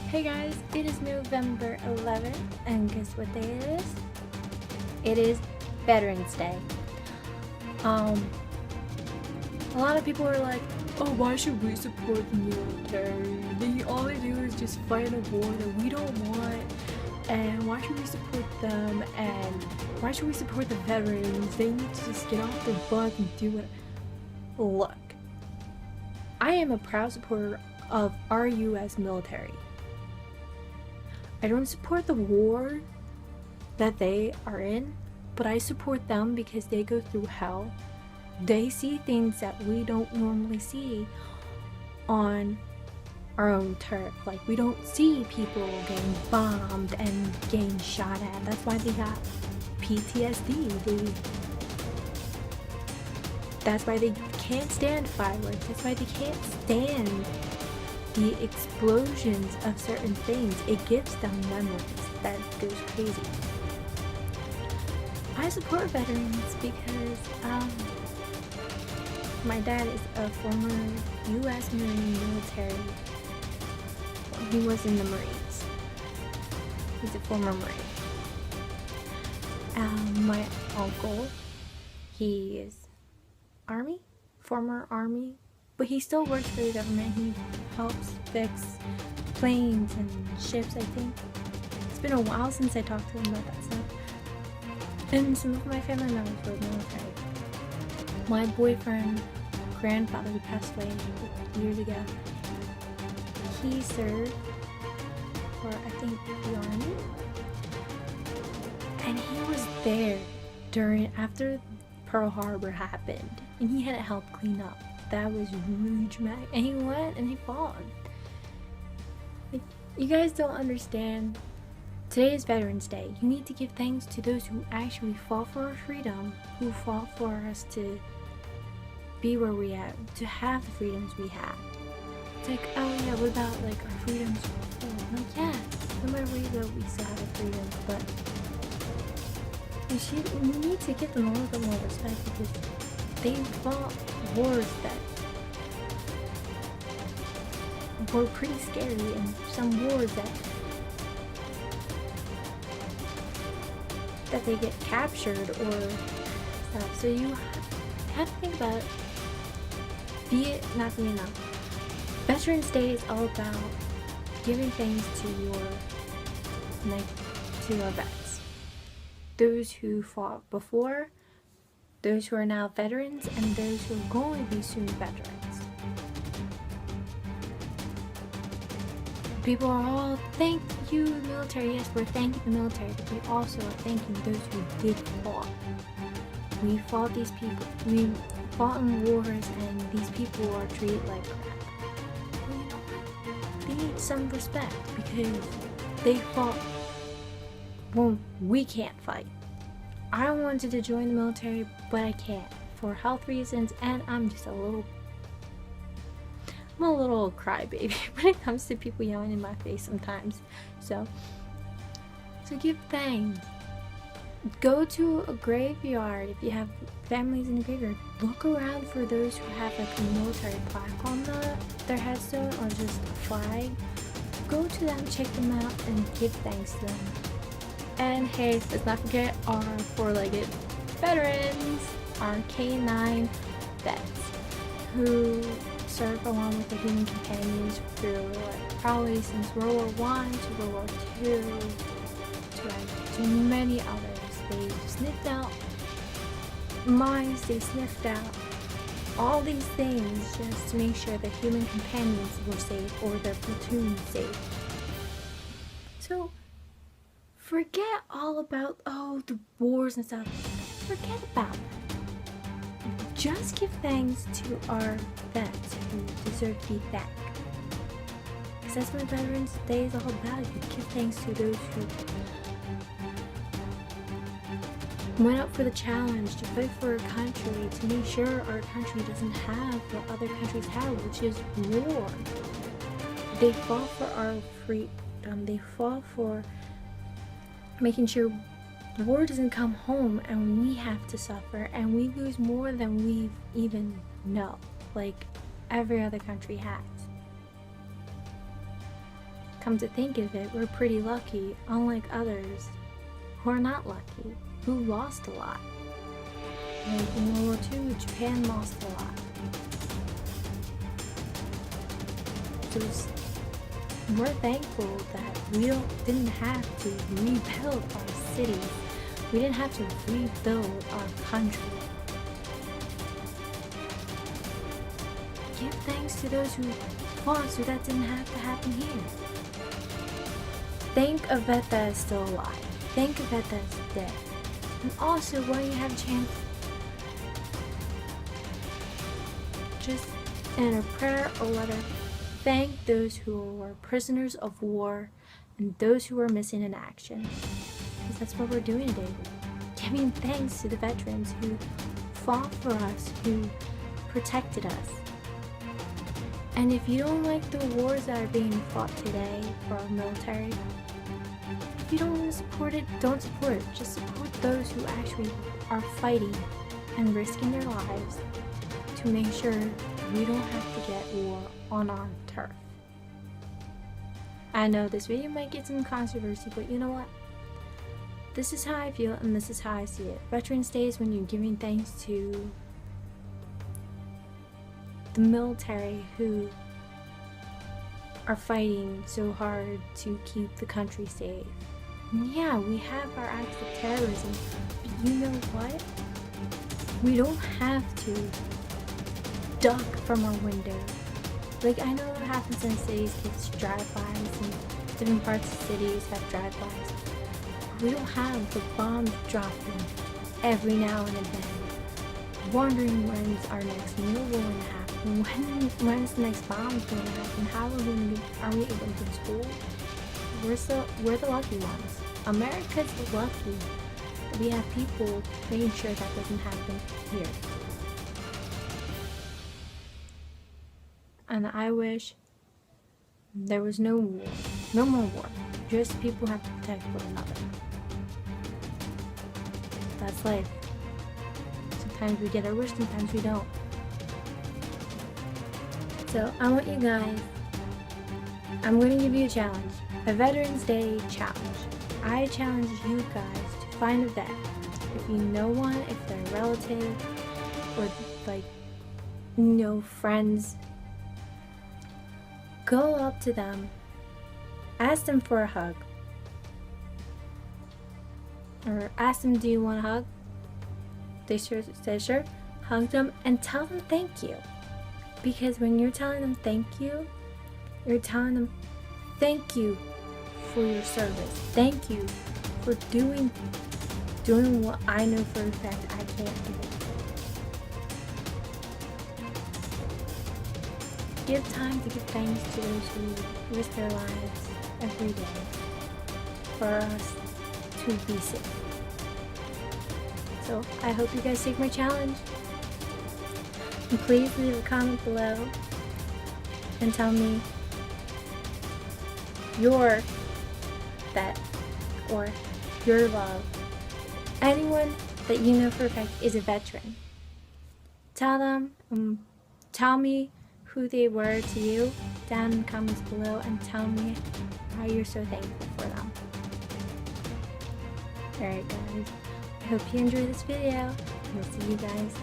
Hey guys, it is November 11th, and guess what day it is? It is Veterans Day. A lot of people are like, oh, why should we support the military? All they do is just fight a war that we don't want, and why should we support them, and why should we support the veterans? They need to just get off their butt and do it. Look, I am a proud supporter of our U.S. military. I don't support the war that they are in, but I support them because they go through hell. They see things that we don't normally see on our own turf. Like, we don't see people getting bombed and getting shot at. That's why they got PTSD. That's why they can't stand fireworks. That's why they can't stand the explosions of certain things. It gives them memories that goes crazy. I support veterans because my dad is a former U.S. Marine military. He was in the Marines. He's a former Marine. My uncle, he is Army, former Army, but he still works for the government. He helps fix planes and ships, I think. It's been a while since I talked to him about that stuff. And some of my family members were military. My boyfriend, grandfather, who passed away years ago, he served for, I think, the Army. And he was there after Pearl Harbor happened. And he had to help clean up. That was really dramatic. And he went and he fought. Like, you guys don't understand. Today is Veterans Day. You need to give thanks to those who actually fought for our freedom, who fought for us to be where we are, to have the freedoms we have. It's like, oh yeah, what about like our freedoms before? Like, yes, no matter where you go, we still have the freedoms, but you need to give them a little bit more respect because they fought wars that were pretty scary, and some wars that they get captured or stuff. So you have to think about not being enough. Veterans Day is all about giving things to our vets. Those who fought before, those who are now veterans, and those who are going to be soon veterans. People are all, thank you military. Yes, we're thanking the military, but we also are thanking those who did fight. We fought these people. We fought in wars, and these people are treated like crap. Well, you know what? They need some respect because they fought when we can't fight. I wanted to join the military, but I can't for health reasons, and I'm a little crybaby when it comes to people yelling in my face sometimes. So give thanks. Go to a graveyard if you have families in the graveyard. Look around for those who have like a military plaque on their headstone or just a flag. Go to them, check them out, and give thanks to them. And hey, let's not forget our four-legged veterans, our K9 vets, who serve along with their human companions through probably since World War I to World War II to many others. They sniffed out mines, they sniffed out all these things just to make sure their human companions were safe or their platoon safe. So forget all about, the wars and stuff. Forget about that. Just give thanks to our vets who deserve to be thanked. Because that's what Veterans Day is all about. You give thanks to those who went up for the challenge to fight for our country, to make sure our country doesn't have what other countries have, which is war. They fought for our freedom. They fought for making sure the war doesn't come home and we have to suffer and we lose more than we even know, like every other country has. come to think of it, we're pretty lucky, unlike others who are not lucky, who lost a lot. Like in World War II, Japan lost a lot. So we're thankful that we didn't have to rebuild our cities. We didn't have to rebuild our country. Give thanks to those who fought so that didn't have to happen here. Thank a vet that is still alive. Thank a vet that is dead. And also, when you have a chance, just in a prayer or letter, thank those who were prisoners of war and those who were missing in action. Because that's what we're doing today. Giving thanks to the veterans who fought for us, who protected us. And if you don't like the wars that are being fought today for our military, if you don't want to support it, don't support it. Just support those who actually are fighting and risking their lives to make sure we don't have to get war on our turf. I know this video might get some controversy, but you know what? This is how I feel and this is how I see it. Veterans Day is when you're giving thanks to the military who are fighting so hard to keep the country safe. And yeah, we have our acts of terrorism, but you know what? We don't have to duck from our window. Like, I know what happens in cities, kids drive-bys, and different parts of cities have drive-bys. We don't have the bombs dropping every now and then, wondering when's our next meal going to happen, when's the next bomb going to happen, are we able to go to school? We're the lucky ones. America's lucky that we have people making sure that doesn't happen here. And I wish there was no war, no more war. Just people have to protect one another. That's life. Sometimes we get our wish, sometimes we don't. So I want you guys, I'm going to give you a challenge. A Veterans Day challenge. I challenge you guys to find a vet. If you know one, if they're a relative, or like, friends, go up to them, ask them for a hug. Or ask them, do you want a hug? They say sure. Hug them and tell them thank you. Because when you're telling them thank you, you're telling them thank you for your service. Thank you for doing what I know for a fact I can't do. Give time to give thanks to those who risk their lives every day for us to be safe. So I hope you guys take my challenge. And please leave a comment below and tell me your vet or your love. Anyone that you know for a fact is a veteran. Tell them, tell me who they were to you down in the comments below and tell me how you're so thankful for them. Alright guys, I hope you enjoyed this video and I'll see you guys